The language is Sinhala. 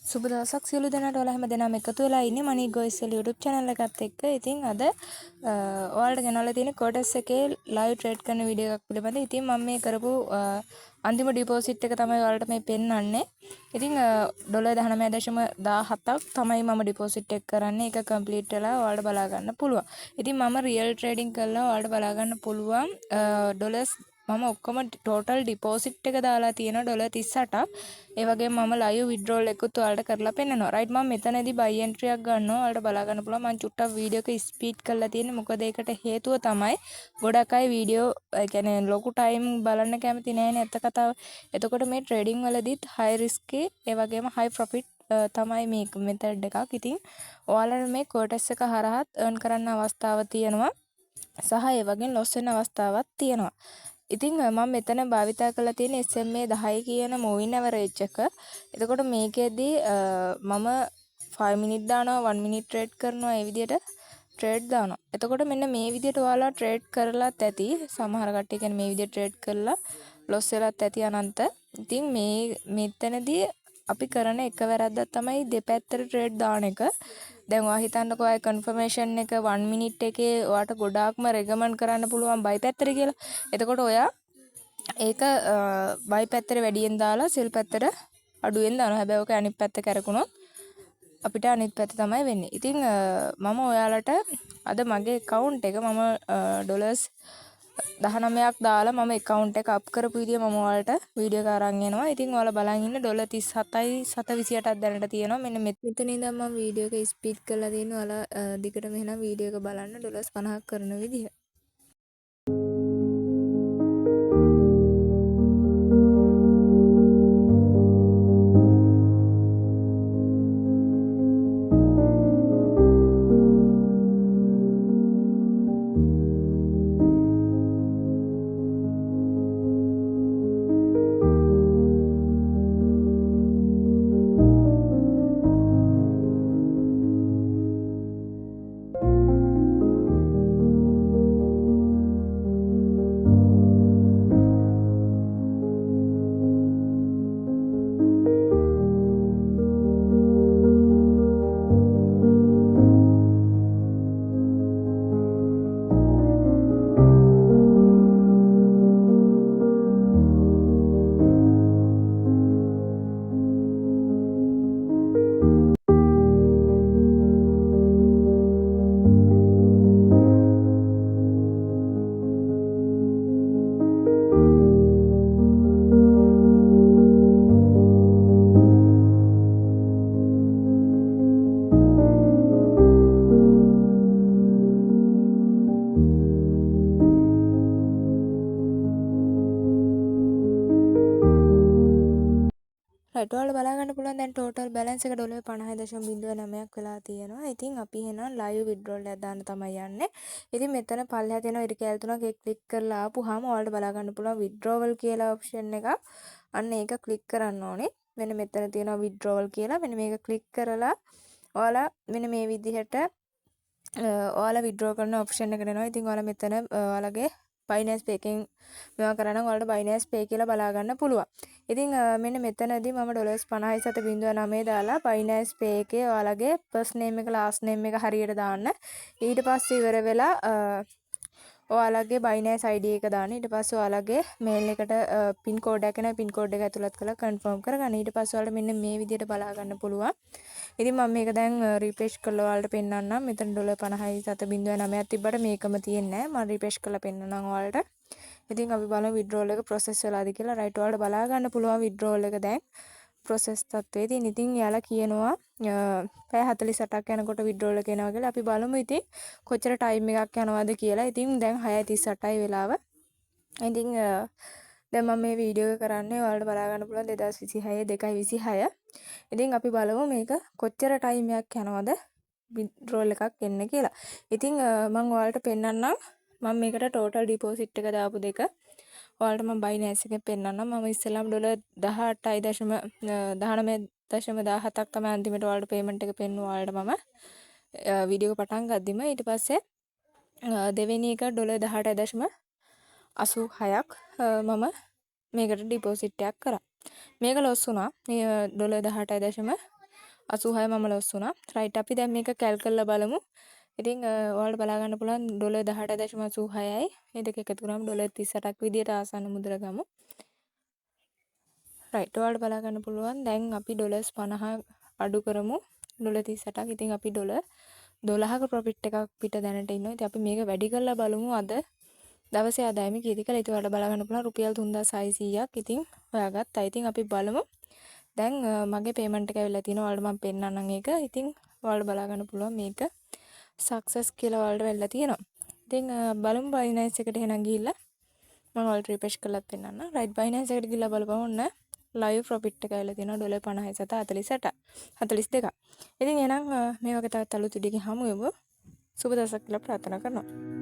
සුබ දවසක් සියලු දෙනාට ඔයාලා හැමදෙනාම එකතු වෙලා ඉන්නේ මනි ගොයිසල් YouTube channel එකත් එක්ක. ඉතින් අද ඔයාලට ගෙනල්ලා තියෙන කොටස් එකේ live trade කරන වීඩියෝ එකක් පිළිබඳ. ඉතින් මම මේ කරපු අන්තිම ඩිපොසිට් එක තමයි ඔයාලට මේ පෙන්වන්නේ. ඉතින් $19.17ක් තමයි මම ඩිපොසිට් එක කරන්නේ. ඒක කම්ප්ලීට් වෙලා ඔයාලට බලා ගන්න පුළුවන්. ඉතින් මම රියල් ට්‍රේඩින් කරලා ඔයාලට බලා ගන්න පුළුවන් ඩොලර්ස් මම ඔක්කොම ටෝටල් ඩිපොසිට් එක දාලා තියෙනවා $38ක්. ඒ වගේම මම ලයිව් විත්ඩ්‍රෝල් එකකුත් ඔයාලට කරලා පෙන්නනවා. රයිට් මම මෙතනදී බයි එන්ට්‍රි එකක් ගන්නවා. ඔයාලට බලා ගන්න පුළුවන්. මම චුට්ටක් වීඩියෝ එක ස්පීඩ් කරලා තියෙන්නේ. මොකද ඒකට හේතුව තමයි ගොඩක් අය වීඩියෝ කියන්නේ ලොකු ටයිම් බලන්න කැමති නෑනේ අත කතාව. එතකොට මේ ට්‍රේඩින් වලදීත් හයි රිස්කේ ඒ වගේම හයි ප්‍රොෆිට් තමයි මේ මෙතඩ් එකක්. ඉතින් ඔයාලට මේ කෝටස් එක හරහාත් earn කරන්න අවස්ථාව තියෙනවා. සහ ඒ වගේම loss වෙන අවස්ථාවක් තියෙනවා. ඉතින් මම මෙතන භාවිතා කරලා තියෙන SMA 10 කියන moving average එක. එතකොට මේකෙදී මම 5 minute දානවා 1 minute trade කරනවා ඒ විදිහට trade දානවා. එතකොට මෙන්න මේ විදිහට ඔයාලා trade කරලාත් ඇති. සමහර කට්ටිය කියන්නේ මේ විදිහට trade කරලා loss වෙලාත් ඇති අනන්ත. ඉතින් මෙතනදී අපි කරන එක වැරද්දක් තමයි දෙපැත්තට trade දාන එක. දැන් ඔයා හිතන්නකෝ අය කන්ෆර්මේෂන් එක 1 minute එකේ ඔයාට ගොඩාක්ම රෙකමන්ඩ් කරන්න පුළුවන් බයි පැත්තට කියලා. එතකොට ඔයා ඒක බයි පැත්තට වැඩියෙන් දාලා සෙල් පැත්තට අඩුවෙන් දානවා. හැබැයි ඔක අනිත් පැත්ත කරකුණොත් අපිට අනිත් පැත්ත තමයි වෙන්නේ. ඉතින් මම ඔයාලට අද මගේ account එක මම ඩොලර්ස් 19ක් දාලා මම account එක අප් කරපු විදිය මම ඔයාලට වීඩියෝ එක අරන් එනවා. ඉතින් ඔයාලා බලන් ඉන්න $37යි 728ක් දැනට තියෙනවා. මෙන්න මෙතන ඉඳන් මම වීඩියෝ එක ස්පීඩ් කරලා තියෙනවා. ඔයාලා දිගටම එහෙනම් වීඩියෝ එක බලන්න ඩොලර්ස් 50ක් කරන විදිය. රයිට් ඔයාලා බලා ගන්න පුළුවන් දැන් ටෝටල් බැලන්ස් එක $50.09ක් වෙලා තියෙනවා. ඉතින් අපි එහෙනම් ලයිව් විත්ඩ්‍රෝල් එකක් දාන්න තමයි යන්නේ. ඉතින් මෙතන පල්ලෙහා තියෙන ඉරි කැල් තුනක් ඒක ක්ලික් කරලා ආපුවාම ඔයාලට බලා ගන්න පුළුවන් විත්ඩ්‍රෝවල් කියලා ඔප්ෂන් එකක්. අන්න ඒක ක්ලික් කරන්න ඕනේ. මෙන්න මෙතන තියෙනවා විත්ඩ්‍රෝවල් කියලා. මෙන්න මේක ක්ලික් කරලා ඔයාලා මෙන්න මේ විදිහට ඔයාලා විත්ඩ්‍රෝ කරන ඔප්ෂන් එකට එනවා. ඉතින් ඔයාලා මෙතන ඔයාලගේ Binance Pay එකෙන් මේවා කරා නම් ඔයාලට Binance Pay කියලා බලා ගන්න පුළුවන්. ඉතින් මෙන්න මෙතනදී මම $57.09 දාලා Binance Pay එකේ ඔයාලගේ first name එක last name එක හරියට දාන්න. ඊට පස්සේ ඉවර වෙලා ඔයාලගේ Binance ID එක දාන්න. ඊට පස්සේ ඔයාලගේ mail එකට pin code එක එනවා. pin code එක ඇතුළත් කරලා confirm කරගන්න. ඊට පස්සේ ඔයාලට මෙන්න මේ විදිහට බලා ගන්න පුළුවන්. ඉතින් මම මේක දැන් රිෆ්‍රෙෂ් කරලා ඔයාලට පෙන්නන්නම්. මෙතන $50.07.9ක් තිබ්බට මේකම තියෙන්නේ නැහැ. මම රිෆ්‍රෙෂ් කරලා පෙන්නන්නම් ඔයාලට. ඉතින් අපි බලමු විත්ඩ්‍රෝල් එක ප්‍රොසෙස් වෙලාද කියලා. රයිට් ඔයාලට බලා ගන්න පුළුවන් විත්ඩ්‍රෝල් එක දැන් ප්‍රොසෙස් තත්ත්වයේ තියෙන. ඉතින් යාලා කියනවා පැය 48ක් යනකොට විත්ඩ්‍රෝල් එක එනවා කියලා. අපි බලමු ඉතින් කොච්චර ටයිම් එකක් යනවද කියලා. ඉතින් දැන් 6:38යි වෙලාව. ඉතින් දැන් මම මේ වීඩියෝ එක කරන්නේ ඔයාලට බලා ගන්න පුළුවන් 2026 2:26. ඉතින් අපි බලමු මේක කොච්චර ටයිම් එකක් යනවද විත්ඩ්‍රෝල් එකක් එන්න කියලා. ඉතින් මම ඔයාලට පෙන්නන්නම් මම මේකට ටෝටල් ඩිපොසිට් එක දාපු දෙක. ඔයාලට මම Binance එකෙන් පෙන්නන්නම්. මම ඉස්සෙල්ලාම $18.17ක් තමයි අන්තිමට ඔයාලට පේමන්ට් එක පෙන්නුවා ඔයාලට මම වීඩියෝ එක පටන් ගද්දිම. ඊට පස්සේ දෙවෙනි එක $18.86ක් මම මේකට ඩිපොසිට් එකක් කරා. මේක ලොස් වුණා. $18.86 86 මම ලොස් වුණා. රයිට් අපි දැන් මේක කැල් කරලා බලමු. ඉතින් ඔයාලට බලා ගන්න පුළුවන් $18.86යි. මේ දෙක එකතු කරාම $38ක් විදියට ආසන්න මුදල ගමු. රයිට් ඔයාලට බලා ගන්න පුළුවන් දැන් අපි $50 අඩු කරමු. $38ක්. ඉතින් අපි $12ක ප්‍රොෆිට් එකක් පිට දැනට ඉන්නවා. ඉතින් අපි මේක වැඩි කරලා බලමු අද දවසේ ආදායම කීයද කියලා. ඉතින් ඔයාලට බලා ගන්න පුළුවන් රුපියල් 3600ක්. ඉතින් හොයාගත්තා. ඉතින් අපි බලමු. දැන් මගේ පේමන්ට් එක ඇවිල්ලා තිනවා. ඔයාලට මම පෙන්නන්නම් ඒක. ඉතින් ඔයාලට බලා ගන්න පුළුවන් මේක සක්සස් කියලා ඔයාලට වෙලා තියෙනවා. ඉතින් බලමු බයිනන්ස් එකට එහෙනම් ගිහිල්ලා මම ඔයාලට රිෆ්‍රෙෂ් කරලා පෙන්නන්නම්. රයිට් බයිනන්ස් එකට ගිහිල්ලා බලපුවම ඔන්න ලයිව් ප්‍රොෆිට් එක ඇවිල්ලා තියෙනවා $50.48. ඉතින් එහෙනම් මේ වගේ තවත් අලුත් වීඩියෝ එකකින් හමු වෙමු. සුබ දවසක් කියලා ප්‍රාර්ථනා කරනවා.